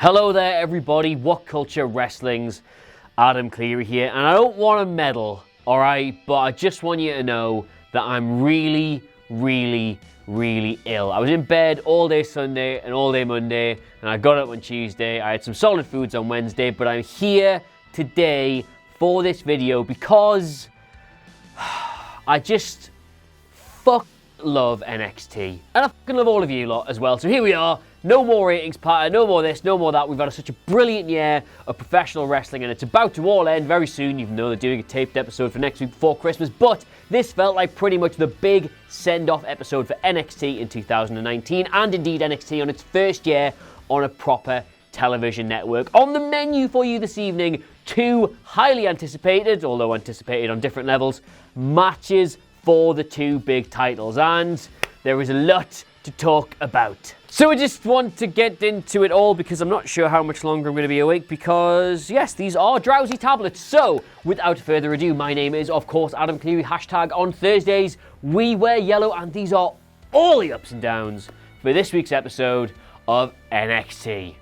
Hello there everybody, WhatCulture Wrestling's Adam Clery here, and I don't want to meddle, alright, but I just want you to know that I'm really ill. I was in bed all day Sunday and all day Monday, and I got up on Tuesday. I had some solid foods on Wednesday, but I'm here today for this video because I just love NXT. And I fucking love all of you lot as well. So here we are. No more ratings pattern, no more this, no more that. We've had such a brilliant year of professional wrestling and it's about to all end very soon, even though they're doing a taped episode for next week before Christmas. But this felt like pretty much the big send-off episode for NXT in 2019 and indeed NXT on its first year on a proper television network. On the menu for you this evening, two highly anticipated, although anticipated on different levels, matches for the two big titles. And there is a lot to talk about. So I just want to get into it all because I'm not sure how much longer I'm going to be awake because, yes, these are drowsy tablets. So, without further ado, my name is, of course, Adam Clery. Hashtag on Thursdays, we wear yellow, and these are all the ups and downs for this week's episode of NXT.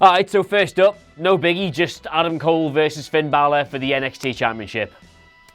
Alright, so first up, no biggie, just Adam Cole versus Finn Balor for the NXT Championship.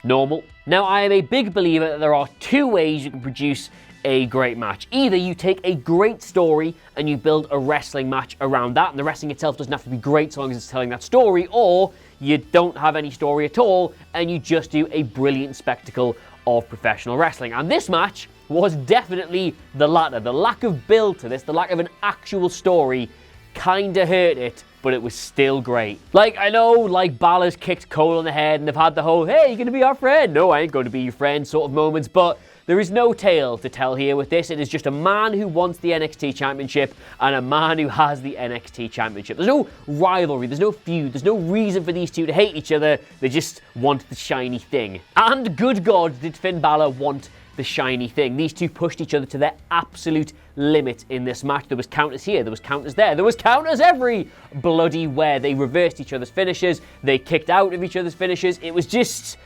Normal. Now, I am a big believer that there are two ways you can produce a great match. Either you take a great story and you build a wrestling match around that, and the wrestling itself doesn't have to be great so long as it's telling that story, or you don't have any story at all and you just do a brilliant spectacle of professional wrestling. And this match was definitely the latter. The lack of build to this, the lack of an actual story, kinda hurt it, but it was still great. Like, I know, like, Balor's kicked Cole on the head and they've had the whole, hey, you're gonna be our friend. No, I ain't going to be your friend sort of moments, but there is no tale to tell here with this. It is just a man who wants the NXT Championship and a man who has the NXT Championship. There's no rivalry, there's no feud, there's no reason for these two to hate each other. They just want the shiny thing. And good God, did Finn Balor want the shiny thing. These two pushed each other to their absolute limit in this match. There was counters here, there was counters there, there was counters every bloody where. They reversed each other's finishes, they kicked out of each other's finishes. It was just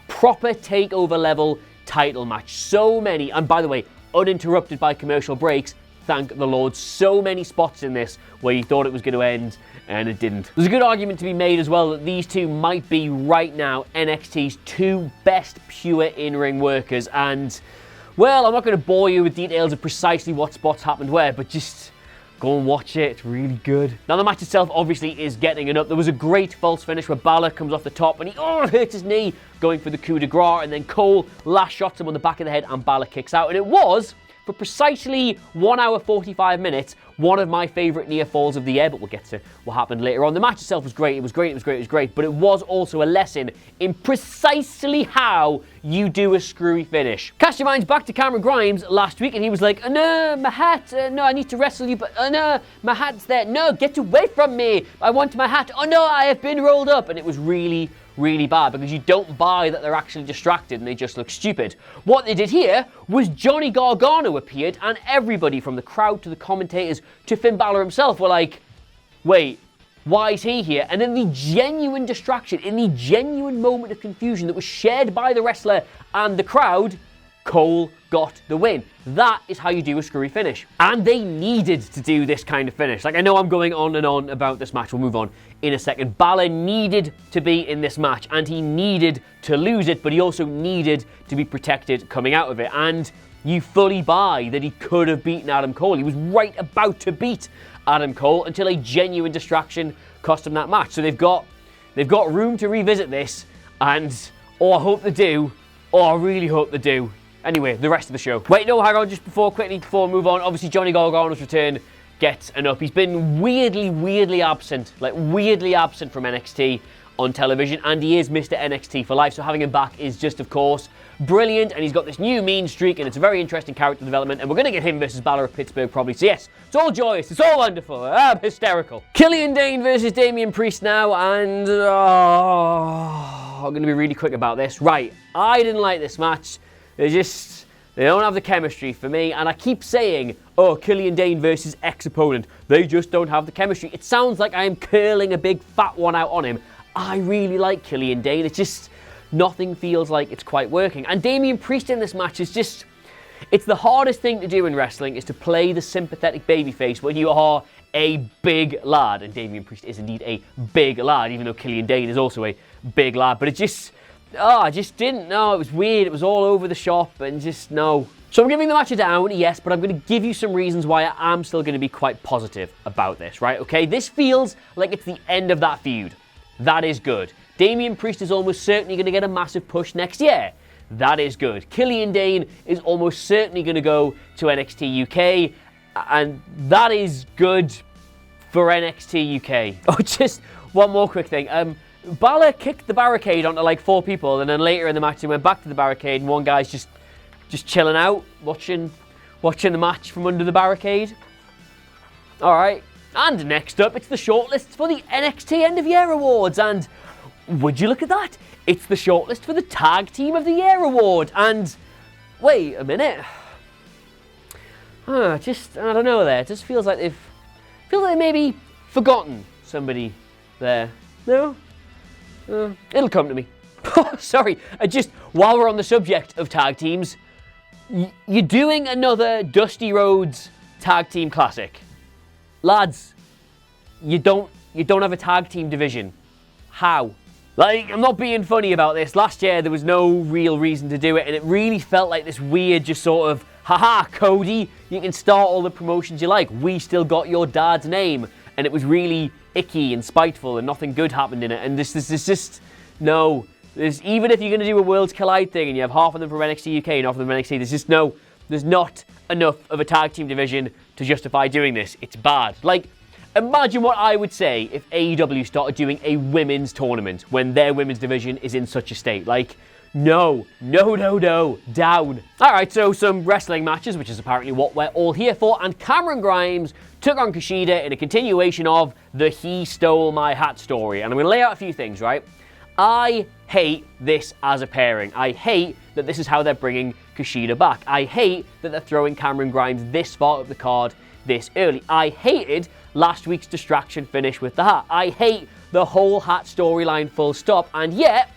proper takeover level title match. So many, and by the way, uninterrupted by commercial breaks, thank the Lord. So many spots in this where you thought it was going to end and it didn't. There's a good argument to be made as well that these two might be right now NXT's two best pure in-ring workers, and well, I'm not going to bore you with details of precisely what spots happened where, but just go and watch it, it's really good. Now the match itself obviously is getting it up. There was a great false finish where Balor comes off the top and he hurts his knee going for the coup de grace, and then Cole last shots him on the back of the head and Balor kicks out, and it was, for precisely 1 hour 45 minutes, one of my favourite near falls of the year, but we'll get to what happened later on. The match itself was great, but it was also a lesson in precisely how you do a screwy finish. Cast your minds back to Cameron Grimes last week and he was like, oh no, my hat, no, I need to wrestle you, but oh no, my hat's there, no, get away from me, I want my hat, oh no, I have been rolled up, and it was really bad because you don't buy that they're actually distracted and they just look stupid. What they did here was Johnny Gargano appeared and everybody from the crowd to the commentators to Finn Balor himself were like, wait, why is he here? And in the genuine distraction, in the genuine moment of confusion that was shared by the wrestler and the crowd, Cole got the win. That is how you do a screwy finish. And they needed to do this kind of finish. Like, I know I'm going on and on about this match. We'll move on in a second. Balor needed to be in this match and he needed to lose it, but he also needed to be protected coming out of it. And you fully buy that he could have beaten Adam Cole. He was right about to beat Adam Cole until a genuine distraction cost him that match. So they've got room to revisit this, and I hope they do. I really hope they do. Anyway, the rest of the show. Wait, no, hang on, just quickly before we move on, obviously Johnny Gargano's return gets an up. He's been weirdly absent from NXT on television, and he is Mr. NXT for life, so having him back is just, of course, brilliant, and he's got this new mean streak, and it's a very interesting character development, and we're going to get him versus Balor at Pittsburgh probably, so yes, it's all joyous, it's all wonderful, I'm hysterical. Killian Dane versus Damian Priest now, and I'm going to be really quick about this. Right, I didn't like this match. They don't have the chemistry for me, and I keep saying, oh, Killian Dane versus ex-opponent. They just don't have the chemistry. It sounds like I am curling a big fat one out on him. I really like Killian Dane. It's just, nothing feels like it's quite working. And Damian Priest in this match is just, it's the hardest thing to do in wrestling, is to play the sympathetic babyface when you are a big lad. And Damian Priest is indeed a big lad, even though Killian Dane is also a big lad. But it just, I just didn't know. It was weird. It was all over the shop and just no. So I'm giving the match a down, yes, but I'm going to give you some reasons why I am still going to be quite positive about this, right? Okay, this feels like it's the end of that feud. That is good. Damian Priest is almost certainly going to get a massive push next year. That is good. Killian Dane is almost certainly going to go to NXT UK, and that is good for NXT UK. Oh, just one more quick thing. Balor kicked the barricade onto like 4 people, and then later in the match he went back to the barricade, and one guy's just chilling out, watching the match from under the barricade. All right. And next up, it's the shortlist for the NXT End of Year Awards, and would you look at that? It's the shortlist for the Tag Team of the Year Award, and wait a minute. I don't know there. It just feels like they've maybe forgotten somebody there. No? It'll come to me. Sorry, just while we're on the subject of tag teams, you're doing another Dusty Rhodes Tag Team Classic. Lads, you don't have a tag team division. How? Like, I'm not being funny about this. Last year, there was no real reason to do it, and it really felt like this weird, just sort of, haha, Cody, you can start all the promotions you like. We still got your dad's name. And it was really icky and spiteful, and nothing good happened in it. And this is just, no. Even if you're going to do a Worlds Collide thing, and you have half of them from NXT UK and half of them from NXT, there's not enough of a tag team division to justify doing this. It's bad. Like, imagine what I would say if AEW started doing a women's tournament when their women's division is in such a state. Like, no, down. Alright, so some wrestling matches, which is apparently what we're all here for, and Cameron Grimes took on Kushida in a continuation of the he stole my hat story. And I'm going to lay out a few things, right? I hate this as a pairing. I hate that this is how they're bringing Kushida back. I hate that they're throwing Cameron Grimes this far up the card this early. I hated last week's distraction finish with the hat. I hate the whole hat storyline full stop. And yet,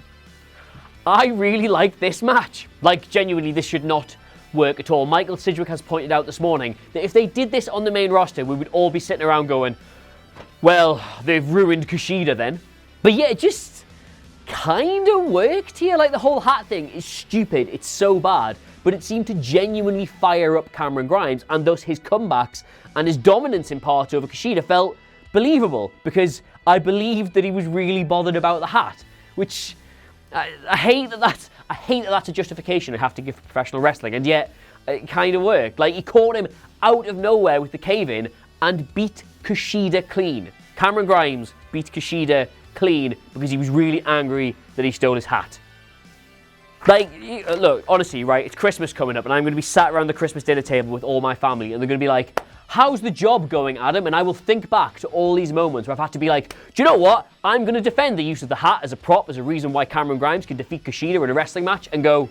I really like this match. Like, genuinely, this should not work at all. Michael Sidgwick has pointed out this morning that if they did this on the main roster, we would all be sitting around going, well, they've ruined Kushida then. But yeah, it just kind of worked here. Like, the whole hat thing is stupid. It's so bad. But it seemed to genuinely fire up Cameron Grimes, and thus his comebacks and his dominance in parts over Kushida felt believable, because I believed that he was really bothered about the hat, which I hate that that's a justification I have to give for professional wrestling, and yet it kind of worked. Like, he caught him out of nowhere with the cave-in and beat Kushida clean. Cameron Grimes beat Kushida clean because he was really angry that he stole his hat. Like, look, honestly, right, it's Christmas coming up, and I'm going to be sat around the Christmas dinner table with all my family, and they're going to be like, how's the job going, Adam? And I will think back to all these moments where I've had to be like, do you know what? I'm going to defend the use of the hat as a prop, as a reason why Cameron Grimes can defeat Kushida in a wrestling match, and go,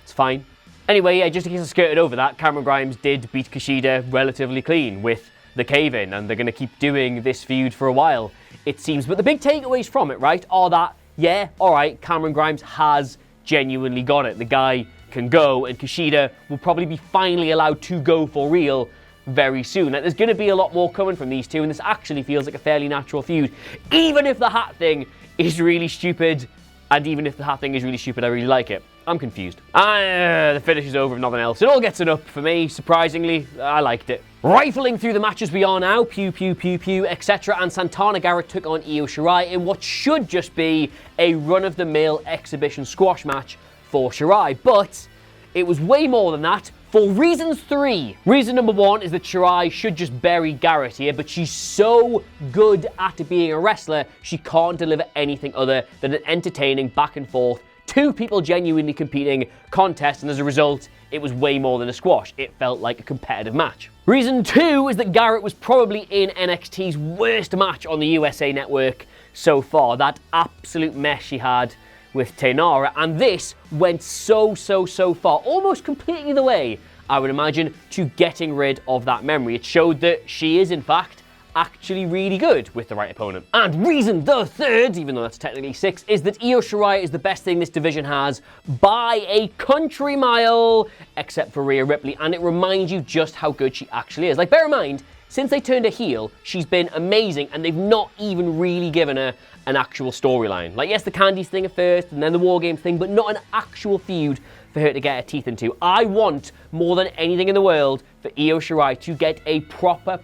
it's fine. Anyway, yeah, just in case I skirted over that, Cameron Grimes did beat Kushida relatively clean with the cave-in, and they're going to keep doing this feud for a while, it seems. But the big takeaways from it, right, are that, yeah, all right, Cameron Grimes has genuinely got it. The guy can go, and Kushida will probably be finally allowed to go for real very soon. Like, there's going to be a lot more coming from these two, and this actually feels like a fairly natural feud, even if the hat thing is really stupid, and even if the hat thing is really stupid, I really like it. I'm confused. The finish is over if nothing else. It all gets an up for me, surprisingly. I liked it. Rifling through the matches we are now, pew, pew, pew, pew, etc. And Santana Garrett took on Io Shirai in what should just be a run-of-the-mill exhibition squash match for Shirai. But it was way more than that, for reasons 3. Reason number 1 is that Shirai should just bury Garrett here, but she's so good at being a wrestler, she can't deliver anything other than an entertaining back and forth, 2 people genuinely competing contest, and as a result, it was way more than a squash. It felt like a competitive match. Reason 2 is that Garrett was probably in NXT's worst match on the USA Network so far. That absolute mess she had with Taynara, and this went so far, almost completely the way, I would imagine, to getting rid of that memory. It showed that she is, in fact, actually really good with the right opponent. And reason the third, even though that's technically 6, is that Io Shirai is the best thing this division has by a country mile, except for Rhea Ripley, and it reminds you just how good she actually is. Like, bear in mind, since they turned her heel, she's been amazing, and they've not even really given her an actual storyline. Like, yes, the Candice thing at first, and then the War Games thing, but not an actual feud for her to get her teeth into. I want, more than anything in the world, for Io Shirai to get a proper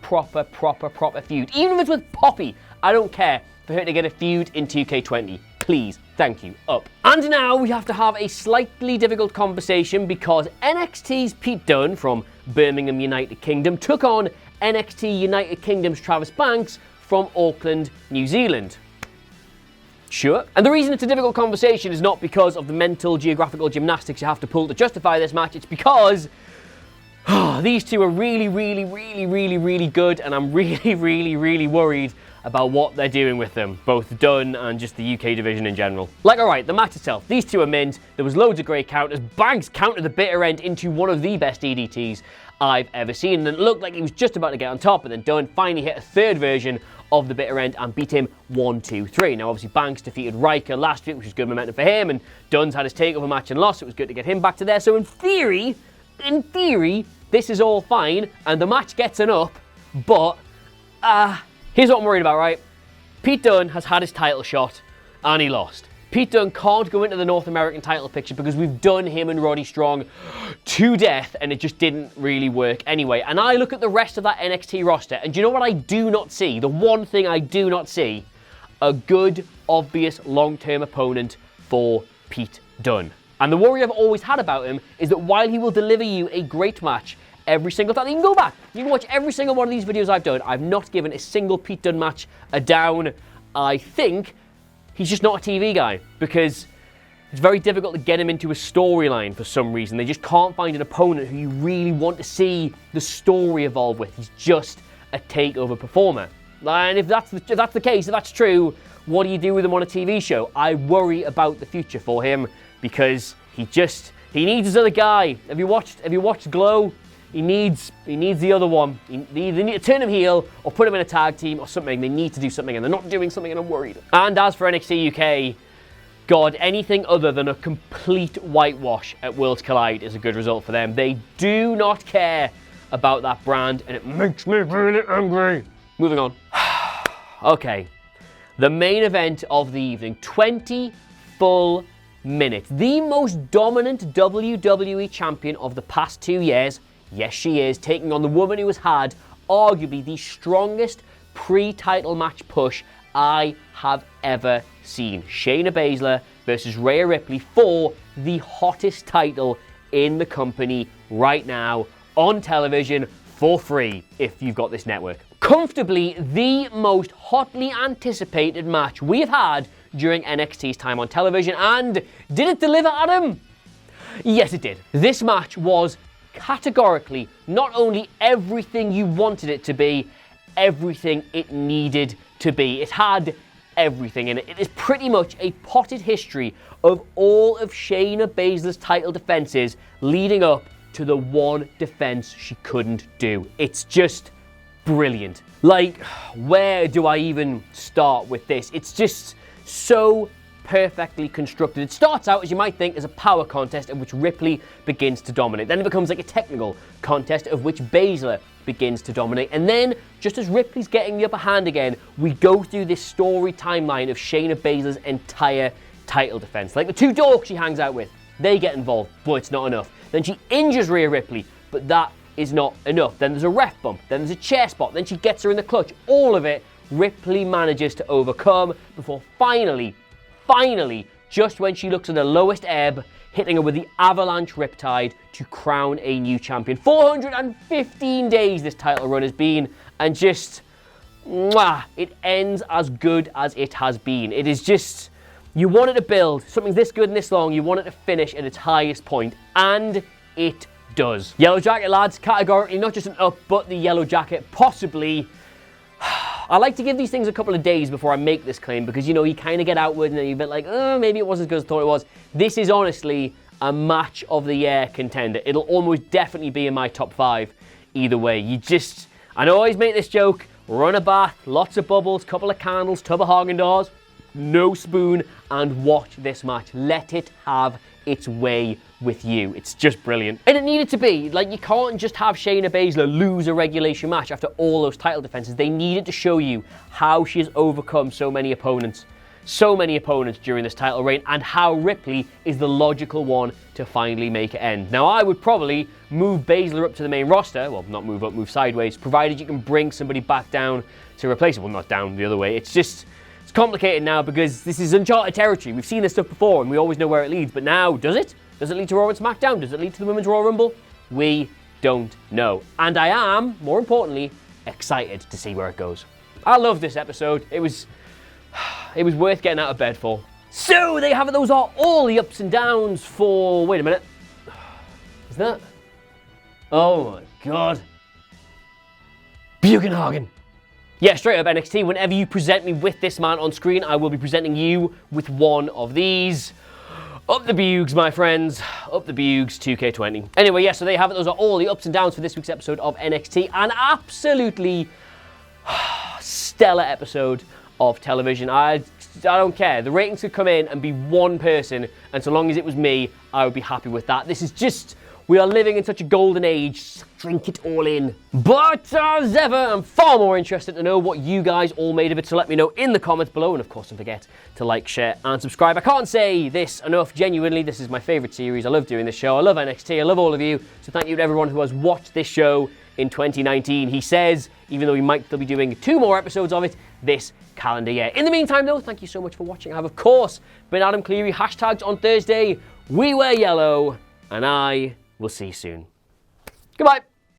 feud. Even if it's with Poppy, I don't care, for her to get a feud in 2K20. Please, thank you, up. And now we have to have a slightly difficult conversation because NXT's Pete Dunne from Birmingham, United Kingdom, took on NXT United Kingdom's Travis Banks from Auckland, New Zealand. Sure. And the reason it's a difficult conversation is not because of the mental geographical gymnastics you have to pull to justify this match. It's because these two are really good, and I'm really worried about what they're doing with them, both Dunn and just the UK division in general. Like, alright, the match itself, these two are mint, there was loads of great counters, Banks countered the bitter end into one of the best DDTs I've ever seen, and it looked like he was just about to get on top, and then Dunn finally hit a third version of the bitter end and beat him 1-2-3. Now, obviously, Banks defeated Riker last week, which was good momentum for him, and Dunn's had his takeover match and lost. It was good to get him back to there. So in theory, this is all fine, and the match gets an up, but here's what I'm worried about, right? Pete Dunne has had his title shot, and he lost. Pete Dunne can't go into the North American title picture because we've done him and Roddy Strong to death, and it just didn't really work anyway. And I look at the rest of that NXT roster, and do you know what I do not see? The one thing I do not see? A good, obvious, long-term opponent for Pete Dunne. And the worry I've always had about him is that while he will deliver you a great match every single time, you can go back, you can watch every single one of these videos I've done, I've not given a single Pete Dunne match a down. I think he's just not a TV guy, because it's very difficult to get him into a storyline for some reason. They just can't find an opponent who you really want to see the story evolve with. He's just a takeover performer. And if that's the case, if that's true, what do you do with him on a TV show? I worry about the future for him, because he needs his other guy. Have you watched Glow? He needs the other one. They need to turn him heel or put him in a tag team or something. They need to do something, and they're not doing something, and I'm worried. And as for NXT UK, God, anything other than a complete whitewash at Worlds Collide is a good result for them. They do not care about that brand, and it makes me really angry. Moving on. Okay, the main event of the evening, 20 full minutes. The most dominant WWE champion of the past 2 years. Yes, she is, taking on the woman who has had arguably the strongest pre-title match push I have ever seen. Shayna Baszler versus Rhea Ripley for the hottest title in the company right now on television for free if you've got this network. Comfortably the most hotly anticipated match we have had during NXT's time on television, and did it deliver, Adam? Yes, it did. This match was categorically not only everything you wanted it to be, everything it needed to be. It had everything in it. It is pretty much a potted history of all of Shayna Baszler's title defenses leading up to the one defense she couldn't do. It's just brilliant. Like, where do I even start with this? It's just so perfectly constructed. It starts out, as you might think, as a power contest in which Ripley begins to dominate. Then it becomes like a technical contest of which Baszler begins to dominate. And then, just as Ripley's getting the upper hand again, we go through this story timeline of Shayna Baszler's entire title defense. Like the two dogs she hangs out with, they get involved, but it's not enough. Then she injures Rhea Ripley, but that is not enough. Then there's a ref bump, then there's a chair spot, then she gets her in the clutch. All of it, Ripley manages to overcome before finally, just when she looks at the lowest ebb, hitting her with the Avalanche Riptide to crown a new champion. 415 days this title run has been, and just, it ends as good as it has been. It is just, you wanted to build something this good and this long, you want it to finish at its highest point, and it does. Yellow Jacket, lads, categorically not just an up, but the Yellow Jacket possibly. I like to give these things a couple of days before I make this claim, because, you know, you kind of get outward and then you're a bit like, oh, maybe it wasn't as good as I thought it was. This is honestly a match of the year contender. It'll almost definitely be in my top 5 either way. I know I always make this joke, run a bath, lots of bubbles, couple of candles, tub of Haagen-Dazs, no spoon, and watch this match. Let it have its way with you. It's just brilliant. And it needed to be. Like, you can't just have Shayna Baszler lose a regulation match after all those title defenses. They needed to show you how she has overcome so many opponents during this title reign, and how Ripley is the logical one to finally make it end. Now, I would probably move Baszler up to the main roster. Well, not move up, move sideways, provided you can bring somebody back down to replace it. Well, not down the other way. It's complicated now because this is uncharted territory. We've seen this stuff before and we always know where it leads, but now, does it? Does it lead to Raw and SmackDown? Does it lead to the Women's Royal Rumble? We don't know. And I am, more importantly, excited to see where it goes. I love this episode. It was worth getting out of bed for. So, there you have it. Those are all the ups and downs for... Wait a minute. Is that... Oh my God. Buchenhagen. Yeah, straight up NXT. Whenever you present me with this man on screen, I will be presenting you with one of these. Up the Bugs, my friends. Up the Bugs 2K20. Anyway, yeah, so there you have it. Those are all the ups and downs for this week's episode of NXT. An absolutely stellar episode of television. I don't care. The ratings could come in and be one person, and so long as it was me, I would be happy with that. This is just... We are living in such a golden age. Drink it all in. But as ever, I'm far more interested to know what you guys all made of it, so let me know in the comments below. And of course, don't forget to like, share, and subscribe. I can't say this enough. Genuinely, this is my favourite series. I love doing this show. I love NXT. I love all of you. So thank you to everyone who has watched this show in 2019. He says, even though we might still be doing 2 more episodes of it this calendar year. In the meantime, though, thank you so much for watching. I have, of course, been Adam Clery. Hashtags on Thursday. We wear yellow. And I... We'll see you soon. Goodbye.